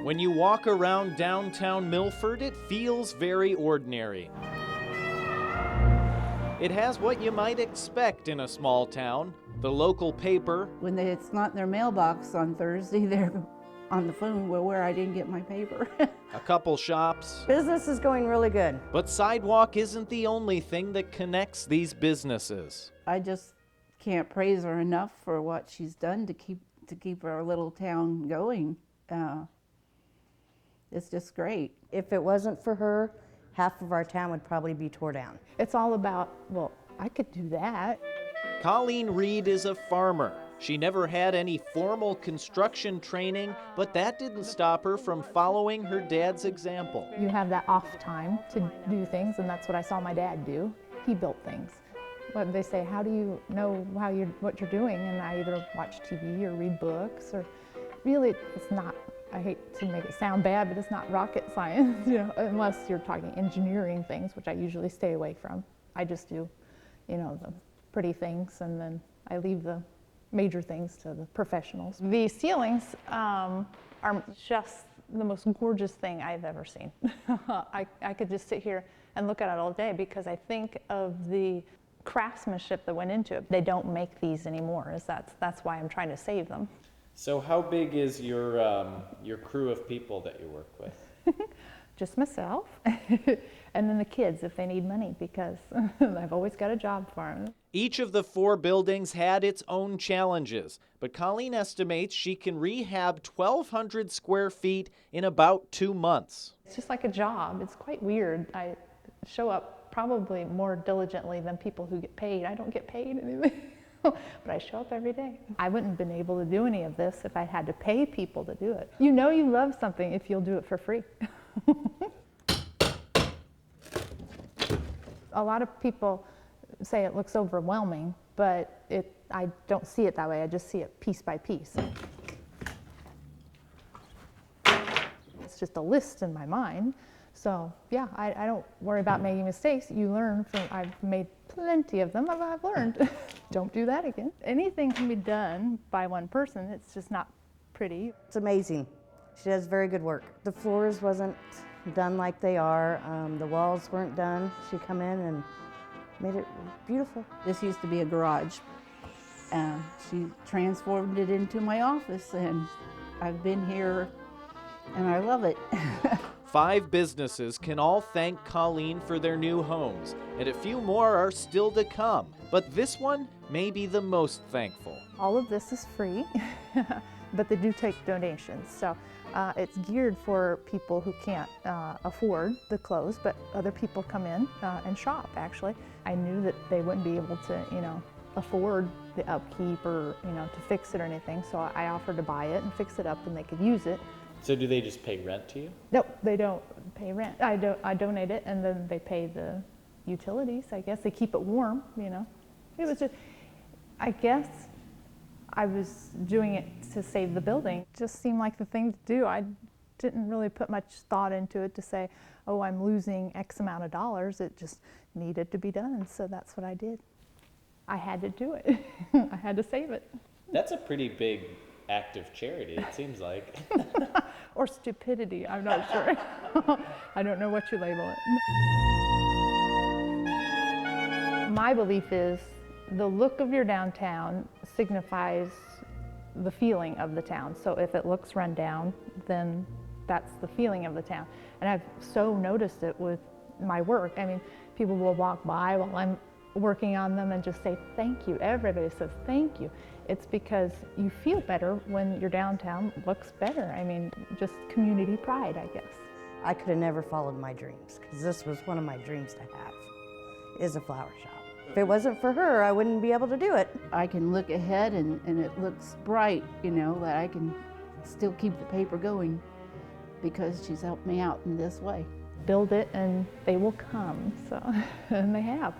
When you walk around downtown Milford, it feels very ordinary. It has what you might expect in a small town. The local paper. When it's not in their mailbox on Thursday, they're on the phone, well, where I didn't get my paper. A couple shops. Business is going really good. But sidewalk isn't the only thing that connects these businesses. I just can't praise her enough for what she's done to keep our little town going. It's just great. If it wasn't for her, half of our town would probably be tore down. It's all about, well, I could do that. Colleen Reed is a farmer. She never had any formal construction training, but that didn't stop her from following her dad's example. You have that off time to do things, and that's what I saw my dad do. He built things. What they say, how do you know what you're doing? And I either watch TV or read books, or really, it's not, I hate to make it sound bad, but it's not rocket science, unless you're talking engineering things, which I usually stay away from. I just do, the pretty things, and then I leave the major things to the professionals. The ceilings are just the most gorgeous thing I've ever seen. I could just sit here and look at it all day because I think of the craftsmanship that went into it. They don't make these anymore. That's why I'm trying to save them. So how big is your crew of people that you work with? Just myself, and then the kids if they need money, because I've always got a job for them. Each of the 4 buildings had its own challenges, but Colleen estimates she can rehab 1,200 square feet in about 2 months. It's just like a job. It's quite weird. I show up probably more diligently than people who get paid. I don't get paid anything, but I show up every day. I wouldn't have been able to do any of this if I had to pay people to do it. You know you love something if you'll do it for free. A lot of people say it looks overwhelming, but I don't see it that way. I just see it piece by piece. It's just a list in my mind. So yeah, I don't worry about making mistakes. You learn from, I've made plenty of them, I've learned. Don't do that again. Anything can be done by one person, it's just not pretty. It's amazing. She does very good work. The floors wasn't done like they are. The walls weren't done. She come in and made it beautiful. This used to be a garage. She transformed it into my office, and I've been here and I love it. 5 businesses can all thank Colleen for their new homes, and a few more are still to come. But this one may be the most thankful. All of this is free, but they do take donations. So it's geared for people who can't afford the clothes, but other people come in and shop, actually. I knew that they wouldn't be able to, afford the upkeep or, to fix it or anything, so I offered to buy it and fix it up and they could use it. So do they just pay rent to you? No, they don't pay rent. I donate it, and then they pay the utilities, I guess. They keep it warm, It was just, I guess I was doing it to save the building. It just seemed like the thing to do. I didn't really put much thought into it to say, oh, I'm losing X amount of dollars. It just needed to be done, so that's what I did. I had to do it. I had to save it. That's a pretty big act of charity, it seems like. Or stupidity, I'm not sure. I don't know what you label it. My belief is the look of your downtown signifies the feeling of the town. So if it looks run down, then that's the feeling of the town. And I've so noticed it with my work. I mean, people will walk by while I'm working on them and just say thank you. Everybody says thank you. It's because you feel better when your downtown looks better. I mean, just community pride, I guess. I could have never followed my dreams, because this was one of my dreams to have, is a flower shop. If it wasn't for her, I wouldn't be able to do it. I can look ahead and it looks bright, that I can still keep the paper going because she's helped me out in this way. Build it and they will come, so, and they have.